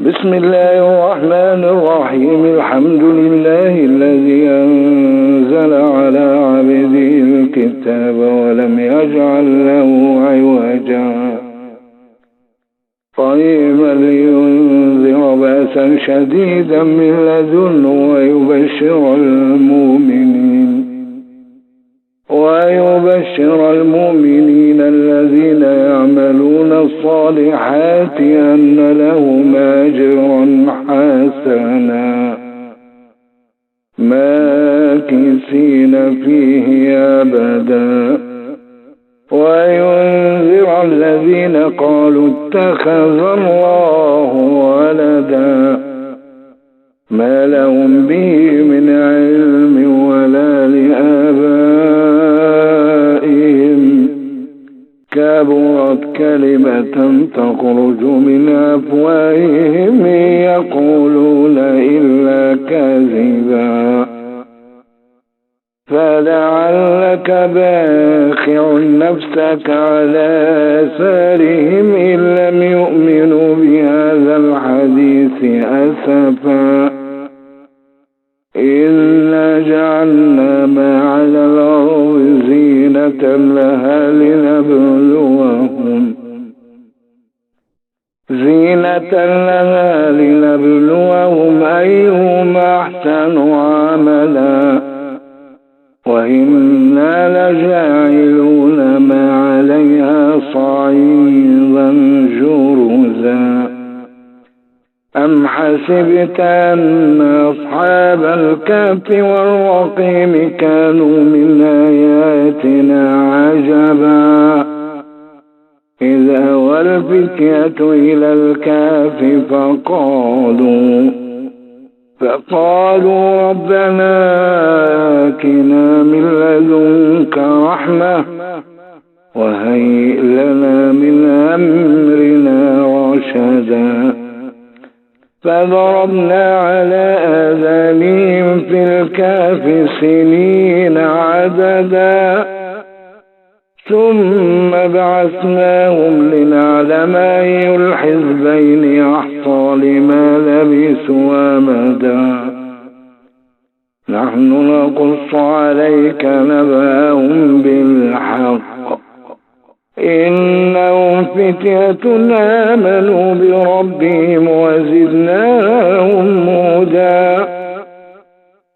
بسم الله الرحمن الرحيم. الحمد لله الذي أنزل على عبده الكتاب ولم يجعل له عوجا قيما لينذر بأسا شديدا من لدنه ويبشر المؤمنين الذين يعملون الصالحات أن لهم أجرا حسنا ماكثين فيه أبدا وينذر الذين قالوا اتخذ الله ولدا ما لهم به من علم ولا لآبائهم كبرت كلمة تخرج من أفواههم يقولون إلا كذبا فلعلك باخع نفسك على آثارهم إن لم يؤمنوا بهذا الحديث أسفا إنا جعلنا ما على الأرض زينة لها لنبلوهم أيهم أحسن عملا وإنا لجاعلون ما عليها صعيدا جرزا أم حسبت أن أصحاب الكهف والرقيم كانوا من آياتنا عجبا إذ أوى الفتية إلى الكهف فقالوا ربنا آتنا من لدنك رحمة وهيئ لنا من أمرنا رشدا فضربنا على آذانهم في الكهف سنين عددا ثم بعثناهم لنعلم أي الحزبين أحصى لما لبثوا أمدا نحن نقص عليك نبأهم بالحق إنهم فتية آمنوا بربهم وزدناهم هدى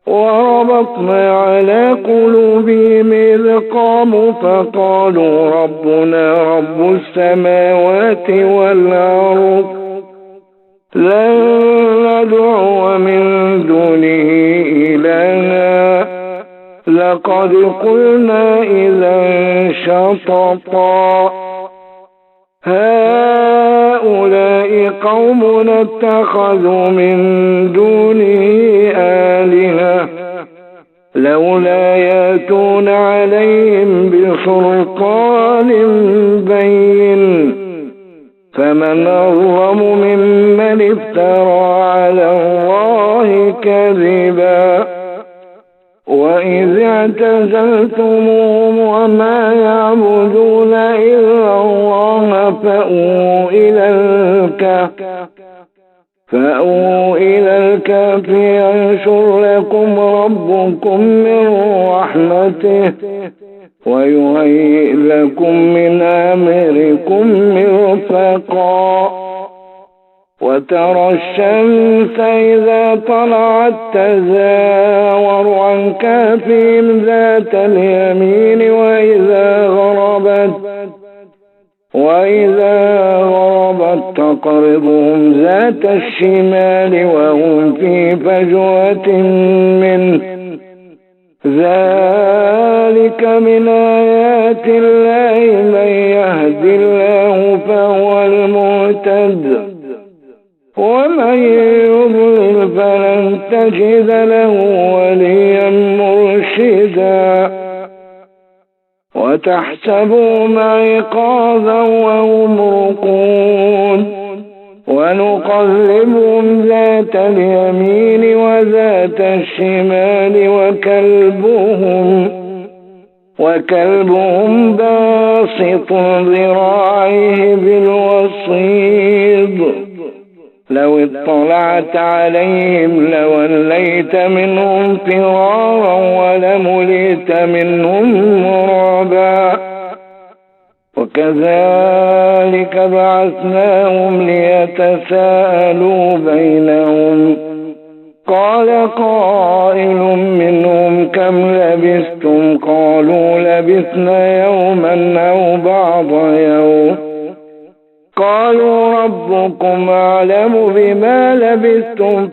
وربطنا على قلوبهم إذ قاموا فقالوا ربنا رب السماوات والأرض لن ندعو من دونه إلها لقد قلنا إذا شططا هؤلاء قوم اتخذوا من دونه آلهة لولا يأتون عليهم بسلطان بين فمن أظلم ممن افترى على الله كذبا وإذ اعتزلتموهم وما يعبدون إلا الله فأووا إلى الكهف ينشر لكم ربكم من رحمته ويهيئ لكم من أمركم مرفقا وترى الشمس إذا طلعت تزاور عن كهفهم ذات اليمين وإذا غربت تقرضهم ذات الشمال وهم في فجوة منه ذلك من آيات الله من يهد الله فهو المهتد ومن يضلل فلن تجد له وليا مرشدا وتحسبهم أيقاظا وهم رقود ونقلبهم ذات اليمين وذات الشمال وكلبهم باسط ذراعيه بالوصيد لو اطلعت عليهم لوليت منهم فرارا ولملئت منهم رعبا وكذلك بعثناهم ليتساءلوا بينهم قال قائل منهم كم لبثتم قالوا لبثنا يوما أو بعض يوم قالوا ربكم أعلم بما لبثتم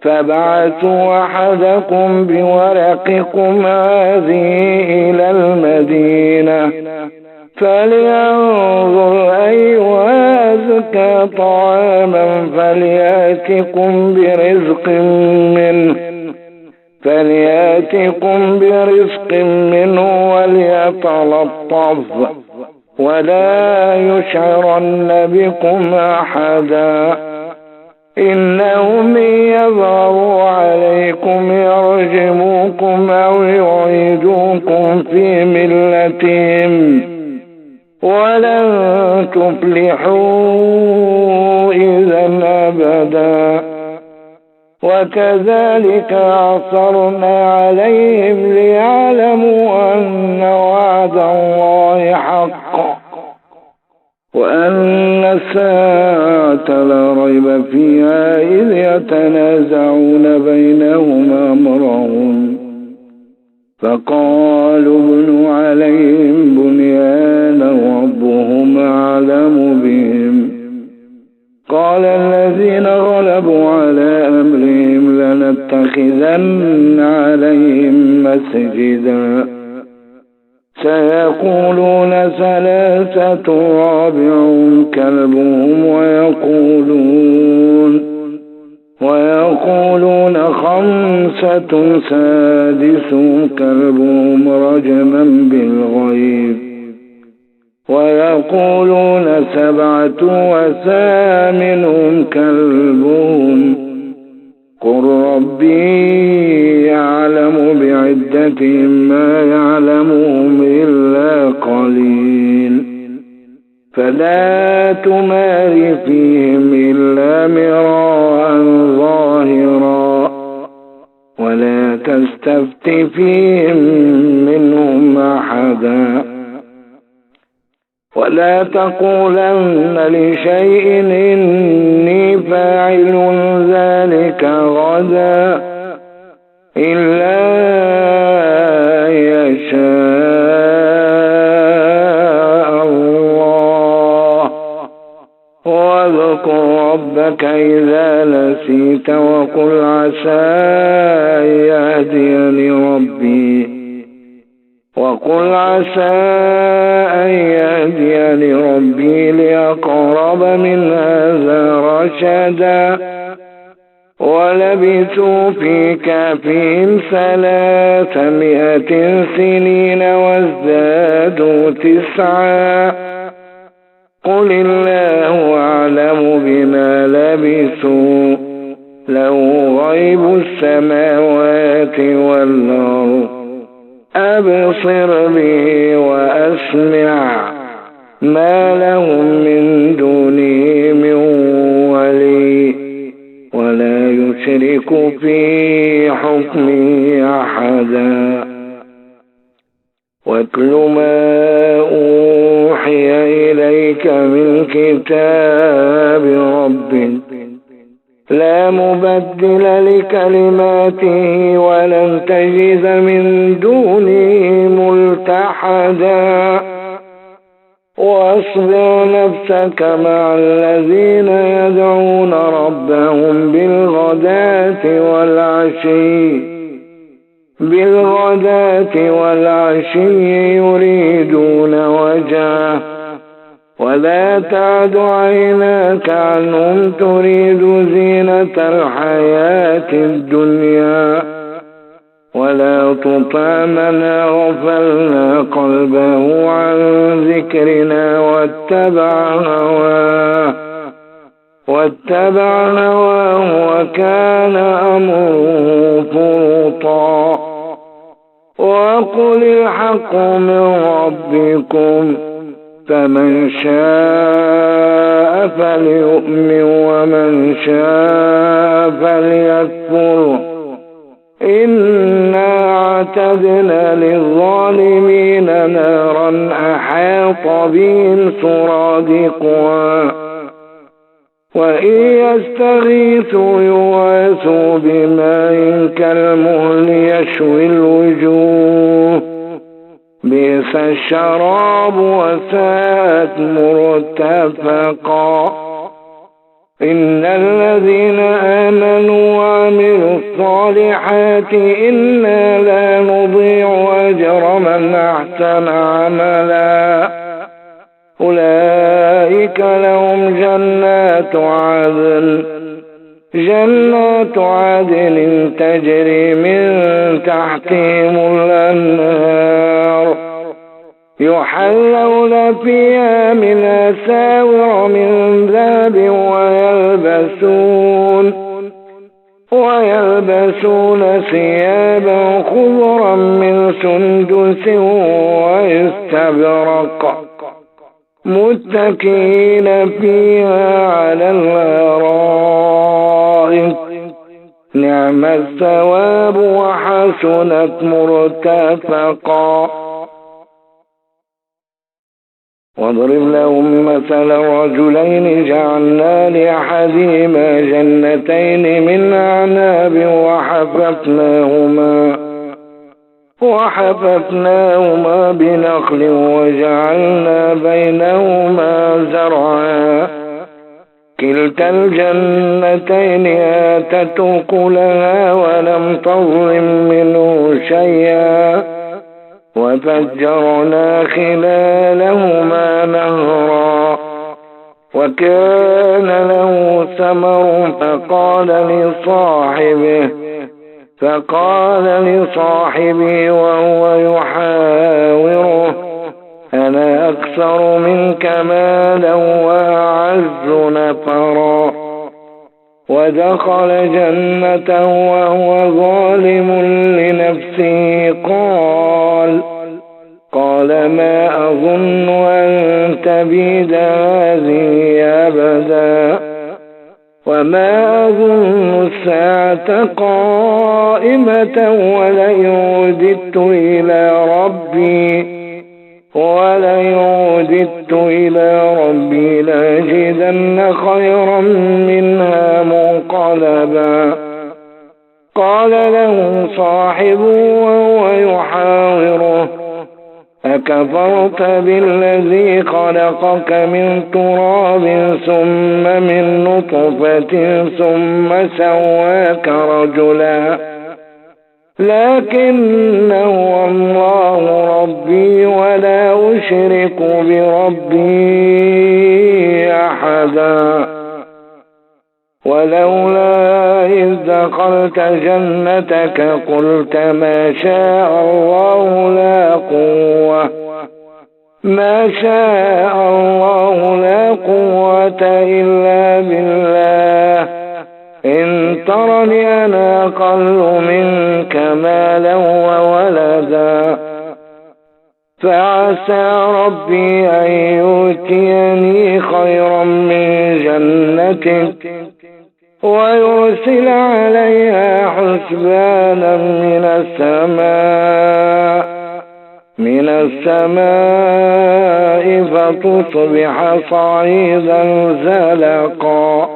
فابعثوا أحدكم بورقكم هذه إلى المدينة فلينظر أيها أزكى طعاما فليأتكم برزق منه وليتلطف ولا يشعرن بكم أحدا إنهم يظهروا عليكم يرجموكم أو يعيدوكم في ملتهم ولن تفلحوا إذا أبدا وكذلك عثرنا عليهم ليعلموا أن وعد الله حق وأن الساعة لا ريب فيها إذ يتنازعون بينهم أمرهم فقالوا ابنوا عليهم بنيانا ربهم أعلم بهم قال الذين غلبوا على أمرهم لنتخذن عليهم مسجدا سيقولون ثلاثة رابعهم كلبهم ويقولون خمسة سادسهم كلبهم رجما بالغيب ويقولون سبعة وثامنهم كلبهم قل ربي يعلم بعدتهم ما يعلمهم إلا قليل فلا تمار فيهم إلا مراء ظاهرا ولا تستفت فيهم منهم أحدا ولا تقولن لشيء إني فاعل ذلك غدا إلا يشاء الله واذكر ربك إذا نسيت وقل عسى أن يهديني ربي لأقرب من هذا رشدا ولبثوا في كهفهم 300 سنين وازدادوا 9 قل الله أعلم بما لبثوا له غيب السماوات والأرض أبصر به وأسمع ما لهم من دونه من ولي ولا يشرك في حكمه أحدا واتل ما أوحي إليك من كتاب ربك لا مبدل لكلماته ولن تجد من دونه ملتحدا واصبر نفسك مع الذين يدعون ربهم بالغداة والعشي يريدون وجهه ولا تعد عيناك عنهم تريد زينة الحياة الدنيا ولا تطع من أغفلنا قلبه عن ذكرنا واتبع هواه وكان أمره فرطا وقل الحق من ربكم فمن شاء شاء فليؤمن ومن شاء فليكفر إنا اعتدنا للظالمين نارا أحاط بهم سرادقها وإن يستغيثوا يغاثوا بماء كالمهل يشوي الوجوه بئس الشراب وساءت مرتفقا إن الذين آمنوا وعملوا الصالحات إنا لا نضيع أجر من أحسن عملا أولئك لهم جنات عدن تجري من تحتهم الأنهار يحلون فيها من أساور من ذهب ويلبسون ثيابا خضرا من سندس واستبرق متكئين فيها على الأرائك نعم الثواب وحسنت مرتفقا واضرب لهم مثل رجلين جعلنا لأحدهما جنتين من أعناب وحففناهما بنخل وجعلنا بينهما زرعا كلتا الجنتين آتت أكلها ولم تظلم منه شيئا وفجرنا خلالهما نهرا وكان له ثمر فقال لصاحبه وهو يحاوره أنا أكثر منك مالا وأعز نفرا ودخل جنته وهو ظالم لنفسه قال ما أظن أن تبيد هذه أبدا وما أظن الساعة قائمة ولئن رددت إلى ربي لأجدن خيرا منها منقلبا قال له صاحبه وهو يحاوره أكفرت بالذي خلقك من تراب ثم من نطفة ثم سواك رجلا لكن هو الله ربي ولا أشرك بربي أحدا ولولا إذ دخلت جنتك قلت ما شاء الله لا قوة إلا بالله إن ترني أنا أقل منك مالا وولدا فعسى ربي أن يؤتيني خيرا من جنتك ويرسل عليها حسبانا من السماء فتصبح صعيدا زلقا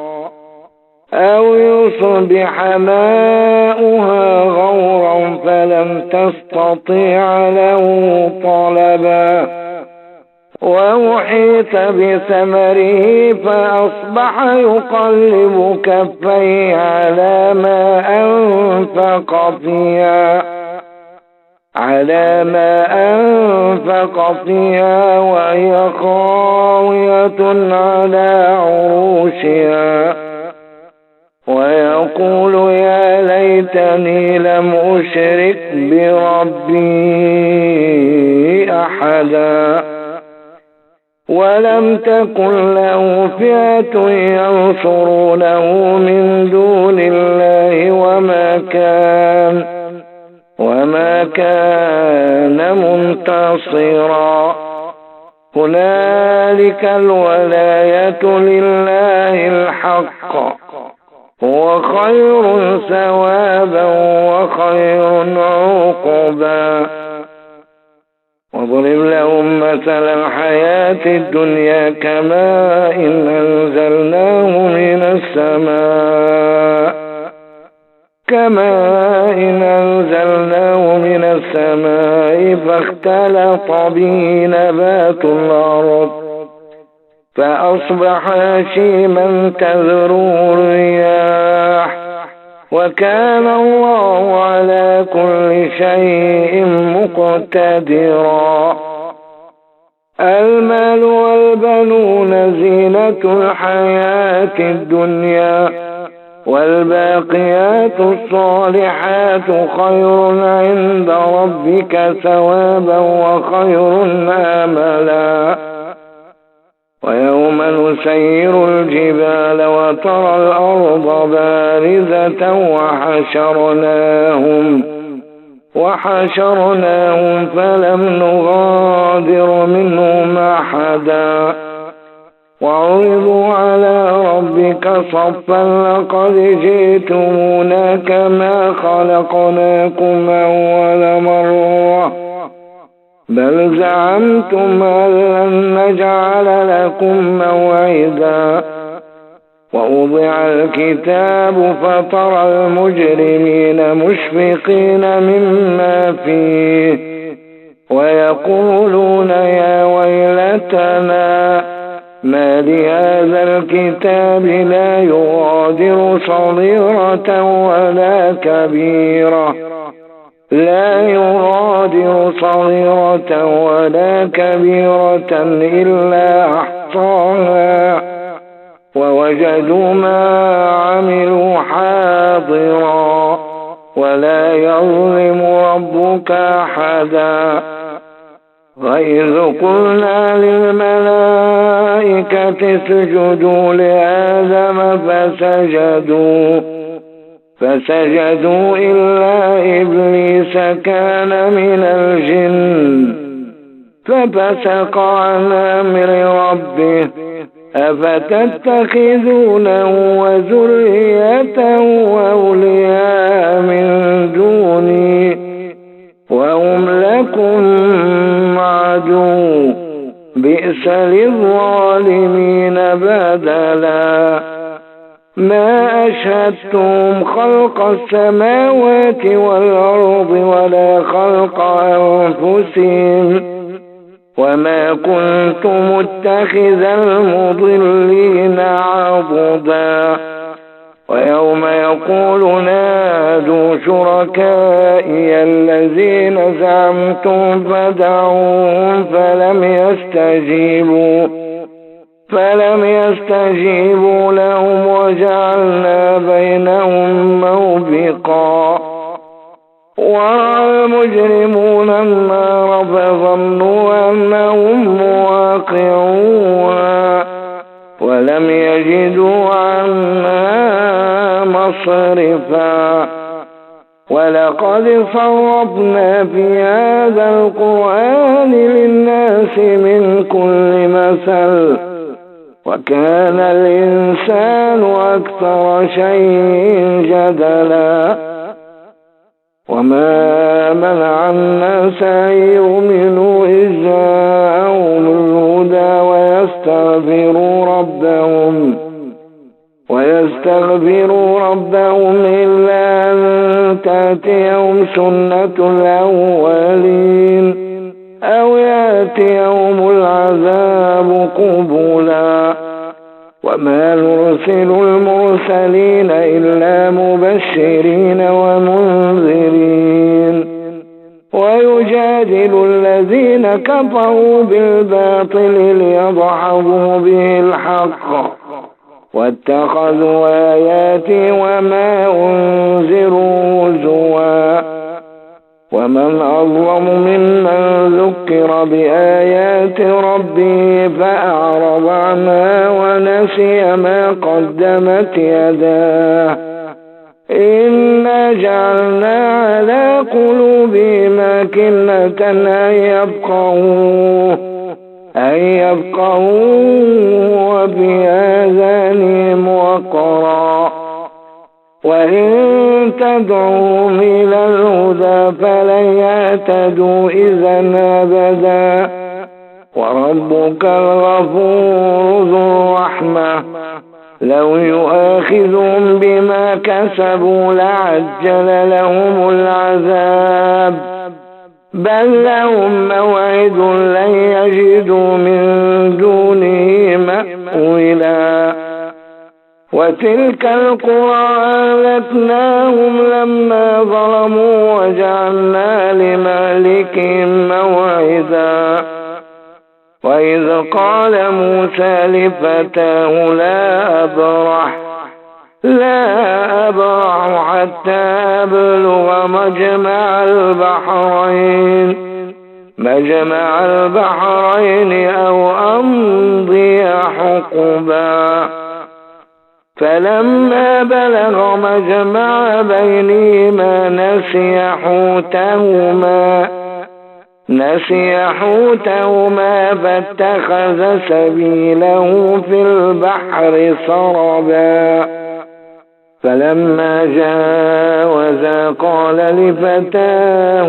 أو يصبح ماؤها غورا فلم تستطيع له طلبا وأحيط بثمره فأصبح يقلب كفيه على ما أنفق فيها وهي خاوية على عروشها ويقول يا ليتني لم أشرك بربي أحدا ولم تكن له فئة ينصرونه من دون الله وما كان منتصرا هنالك الولاية لله الحق، هو خير ثوابا وخير عقبا. واضرب لهم مثل الحياة الدنيا كماء أنزلناه من السماء فاختلط به نبات الأرض فأصبح هشيما تذروه الرياح، وكان الله على كل شيء مقتدرا. المال والبنون زينة الحياة الدنيا، والباقيات الصالحات خير عند ربك ثوابا وخير آملا. ويوم نسير الجبال وترى الأرض بارزة وحشرناهم فلم نغادر منهم أحدا، وعرضوا على ربك صفا لقد جئتمونا كما خلقناكم أول مرة بل زعمتم أن لن نجعل لكم موعدا. ووضع الكتاب فترى المجرمين مشفقين مما فيه ويقولون يا ويلتنا ما لهذا الكتاب لا يغادر صغيرة ولا كبيرة إلا أحصاها ووجدوا ما عملوا حاضرا ولا يظلم ربك أحدا. وإذ قلنا للملائكة اسجدوا لآدم فسجدوا إلا إبليس كان من الجن ففسق عن أمر ربه أفتتخذونه وذريته أولياء من دوني وهم لكم عدو بئس للظالمين بدلا. ما أشهدتم خلق السماوات والأرض ولا خلق أنفسهم وما كنت متخذ المضلين عضدا. ويوم يقول نادوا شركائي الذين زعمتم فدعوهم فلم يستجيبوا لهم وجعلنا بينهم موبقا. ورأى المجرمون النار فظنوا أنهم مواقعوها ولم يجدوا عنها مصرفا. ولقد صرفنا في هذا القرآن للناس من كل مثل وكان الإنسان أكثر شيء جدلا. وما منع الناس أن يؤمنوا إذ جاءهم الهدى ويستغفروا ربهم إلا أن تأتيهم سنة الأولين أو يأتيهم العذاب قبلا. وما نرسل المرسلين إلا مبشرين ومنذرين ويجادل الذين كفروا بالباطل ليضحكوا به الحق واتخذوا آياتي وما أنذروا هزوا. ومن أظلم ممن ذكر بآيات ربه فأعرض عنها ونسي ما قدمت يداه إنا جعلنا على قلوبهم أكنة أن يفقهوا وفي آذانهم وقرا وإن تدعوهم إلى الهدى فلن يهتدوا إذا أبدا وربك الغفور ذو الرحمة لو يؤاخذهم بما كسبوا لعجل لهم العذاب بل لهم موعد لن يجدوا من دونه مأولا وتلك القرى أهلكناهم لما ظلموا وجعلنا لمهلكهم موعدا وإذ قال موسى لفتاه لا أبرح حتى أبلغ مجمع البحرين أو أمضي حقبا فلما بلغ مجمع بينهما نسي حوتهما فاتخذ سبيله في البحر سربا فلما جاوزا قال لفتاه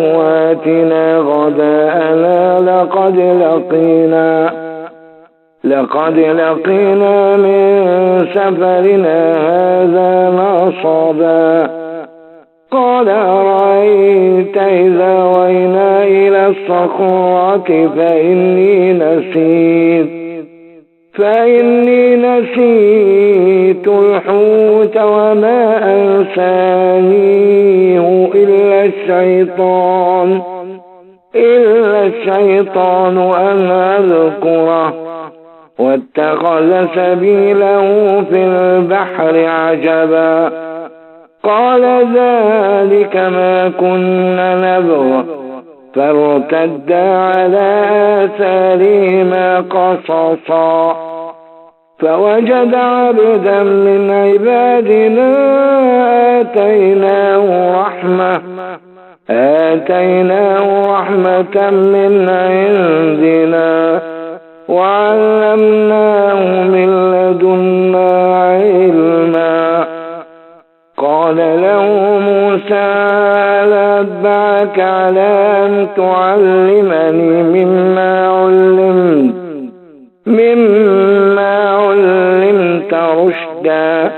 آتنا غداءنا لقد لقينا من سفرنا هذا نصبا قال أرأيت إذا وينا إلى الصخرة فإني نسيت الحوت وما أنسانيه إلا الشيطان أن أذكره واتخذ سبيله في البحر عجبا قال ذلك ما كنا نبغ فارتدا على آثارهما قصصا فوجد عبدا من عبادنا آتيناه رحمة من عندنا وعلمناه من لدنا علما قال له موسى لا أتبعك على أن تعلمني مما علمت رشدا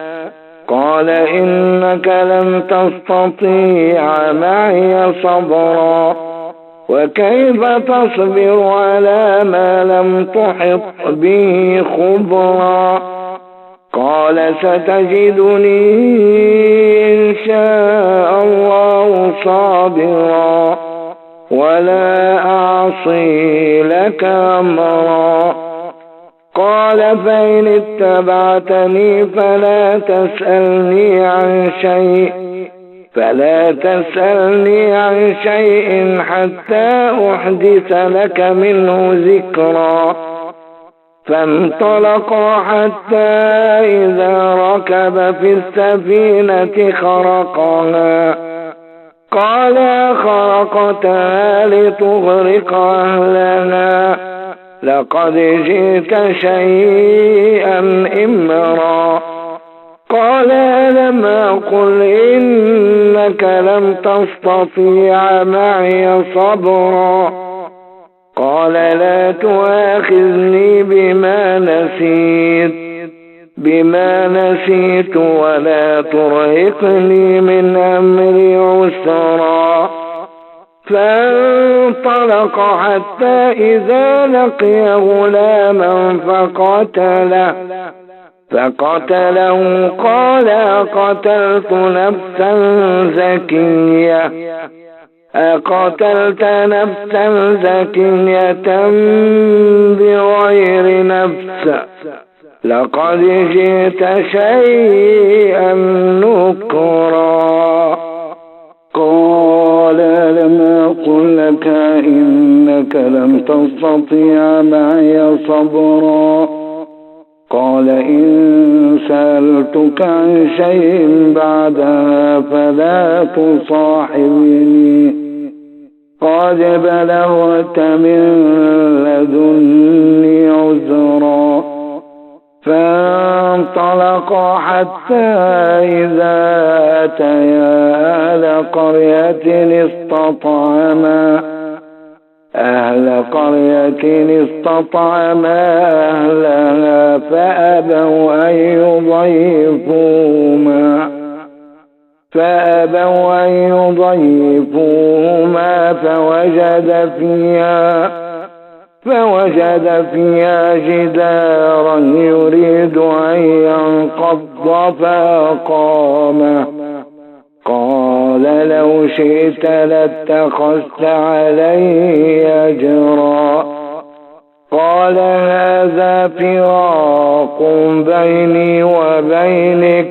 قال إنك لن تستطيع معي صبرا وكيف تصبر على ما لم تحط به خبرا قال ستجدني إن شاء الله صابرا ولا أعصي لك أمرا قال فإن اتبعتني فلا تسألني عن شيء حتى أحدث لك منه ذكرا فانطلقا حتى إذا ركب في السفينة خرقها قال خرقتها لتغرق أهلها لقد جئت شيئا إمرا قال ألم أقل إنك لم تستطيع معي صبرا قال لا تؤاخذني بما نسيت ولا ترهقني من أمري عسرا فانطلق حتى إذا لقي غلاما فقتله قال أقتلت نفسا زكية بغير نفس لقد جئت شيئا نكرا قال لم أقل لك إنك لم تستطيع معي صبرا قال إن سألتك عن شيء بعدها فلا تصاحبني قد بلغت من لدني عذرا. فانطلقا حتى إذا أتيا أهل قرية استطعما أهلها فأبوا أن يضيفوهما فوجد فيها جدارا يريد أن ينقض فأقامه. قال لو شئت لاتخذت علي أجرا. قال هذا فراق بيني وبينك،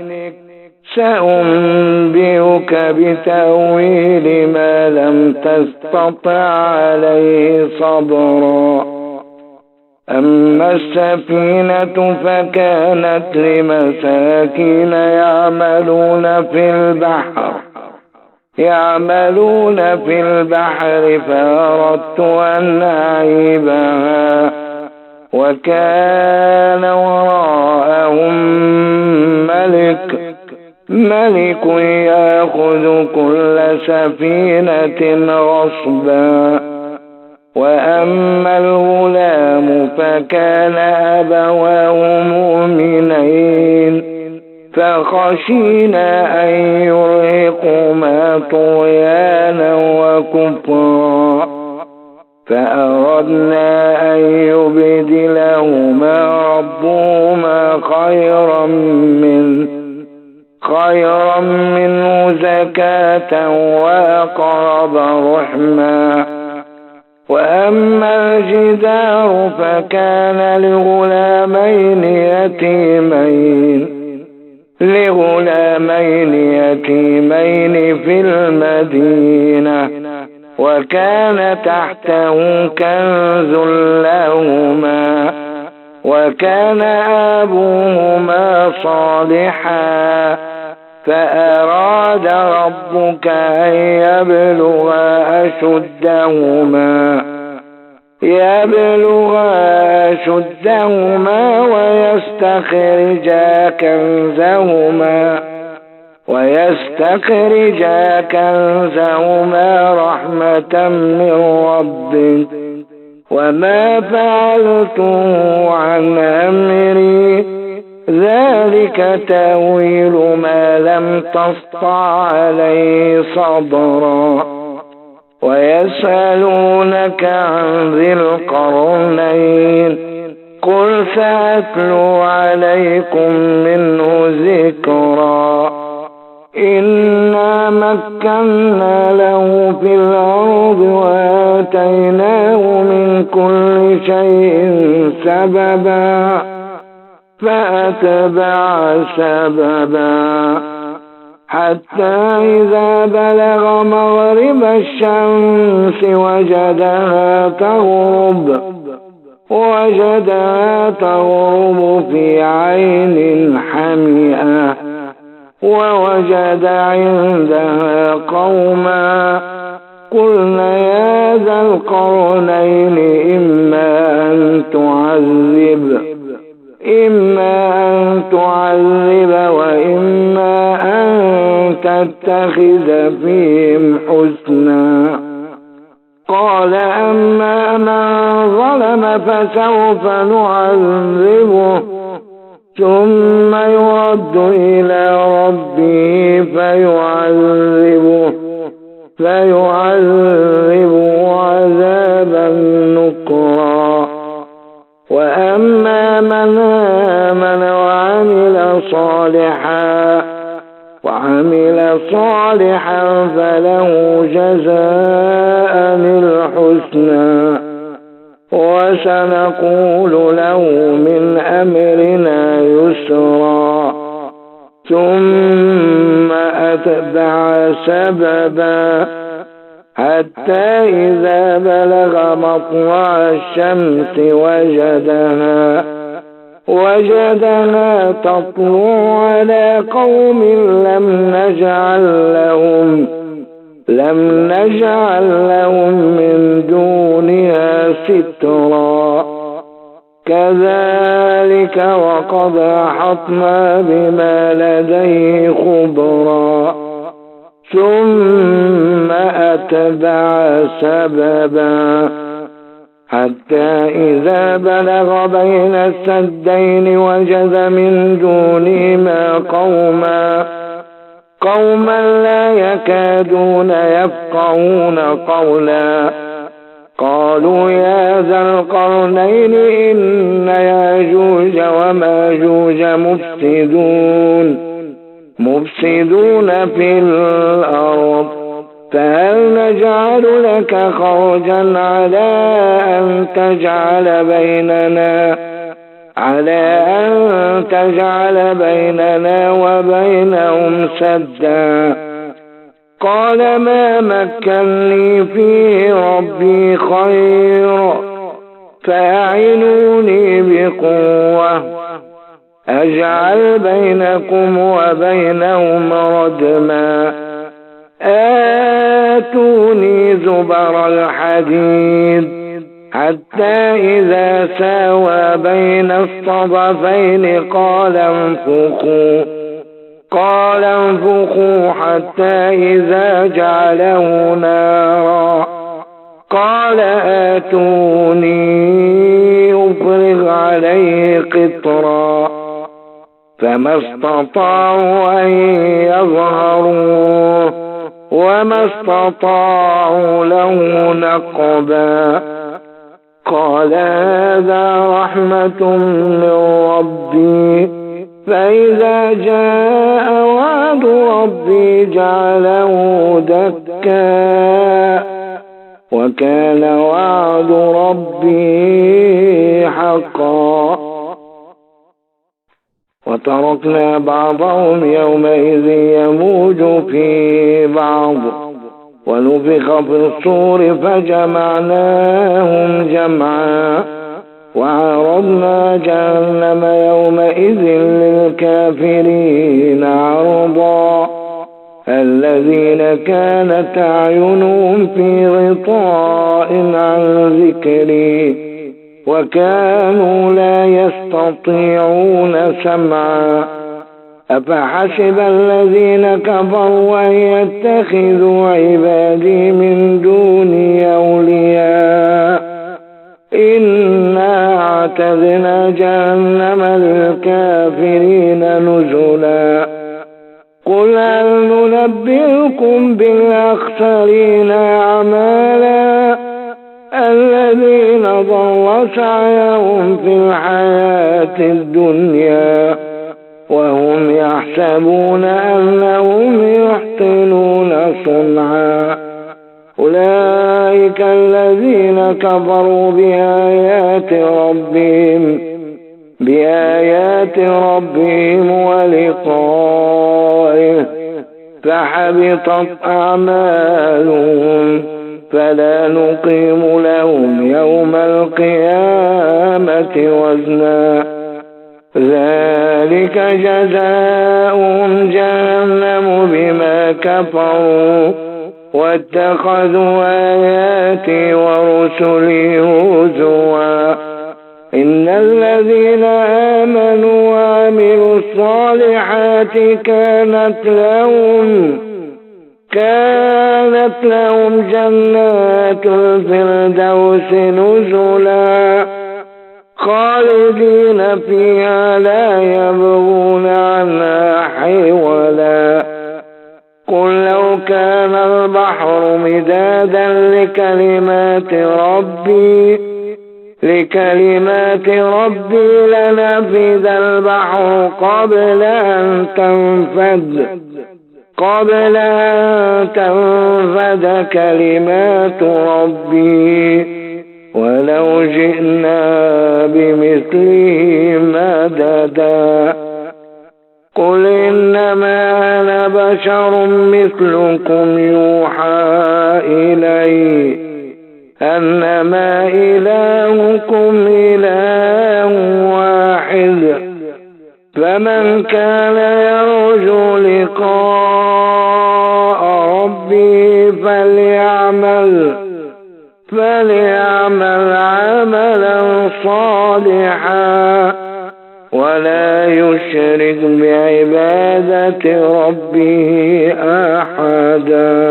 سأنبئك بتأويل ما لم تستطع عليه صبرا. أما السفينة فكانت لمساكين يعملون في البحر فأردت أن أعيبها، وكان وراءهم ملك يأخذ كل سفينة غصبا. وأما الغلام فكان أبواه مؤمنين فخشينا أن يرهقهما طغيانا وكفرا، فأردنا أن يبدلهما ربهما خيرا منه زكاة وأقرب رحما. وأما الجدار فكان لغلامين يتيمين في المدينة، وكان تحته كنز لهما، وكان أبوهما صالحا، فأراد ربك أن يبلغا أشدهما ويستخرجا كنزهما رحمة من ربك، وما فعلته عن أمري، ذلك تأويل ما لم تسطع عليه صبرا. ويسألونك عن ذي القرنين، قل سأتلو عليكم منه ذكرا. إنا مكنا له في الأرض وآتيناه من كل شيء سببا، فأتبع سببا حتى إذا بلغ مغرب الشمس وجدها تغرب في عين حمئة، ووجد عندها قوما. قلنا يا ذا القرنين إما أن تعذب وإما أن تتخذ فيهم حسنا. قال أما من ظلم فسوف نعذبه ثم يرد إلى ربه فيعذبه عذابا نكرا. وأما من آمن وعمل صالحا فله جزاء الحسنى، وسنقول له من أمرنا يسرا. ثم أتبع سببا حتى إذا بلغ مطلع الشمس وجدها تطلع على قوم لم نجعل لهم من دونها سترا كذلك وقد أحطنا بما لديه خبرا ثم أتبع سببا حتى إذا بلغ بين السدين وجد من دونهما قوما لا يكادون يفقهون قولا قالوا يا ذا القرنين إن ياجوج وماجوج مفسدون في الأرض فهل نجعل لك خرجا على أن تجعل بيننا وبينهم سدا قال ما مكنني فيه ربي خير فأعينوني بقوة أجعل بينكم وبينهم ردما آتوني زبر الحديد حتى إذا ساوى بين الصدفين قال انفخوا حتى إذا جعله نارا قال آتوني أفرغ عليه قطرا فما استطاعوا أن يظهروه وما استطاعوا له نقبا قال هذا رحمة من ربي فإذا جاء وعد ربي جعله دكا وكان وعد ربي حقا وتركنا بعضهم يومئذ يموج في بعض ونفخ في الصور فجمعناهم جمعا وعرضنا جهنم يومئذ للكافرين عرضا الذين كانت أعينهم في غطاء عن ذكري وكانوا لا يستطيعون سمعا أفحسب الذين كفروا أن يتخذوا عبادي من دوني أولياء إنا أعتدنا جهنم للكافرين نزلا قل هل ننبئكم بالأخسرين أعمالا الذين ضل سعيهم في الحياة الدنيا وهم يحسبون أنهم يحسنون صنعا أولئك الذين كفروا بآيات ربهم ولقائه فحبطت أعمالهم فلا نقيم لهم يوم القيامة وزنا ذلك جزاؤهم جهنم بما كفروا واتخذوا آياتي ورسلي هزوا إن الذين آمنوا وعملوا الصالحات كانت لهم جنات الفردوس نزلا خالدين فيها لا يبغون عنها حولا قل لو كان البحر مدادا لكلمات ربي لنفذ البحر قبل أن تنفد كلمات ربي ولو جئنا بمثله مددا قل إنما أنا بشر مثلكم يوحى إلي أنما إلهكم إله واحد فمن كان يرجو لقاء ربه فليعمل عملا صالحا ولا يشرك بعبادة ربه أحدا.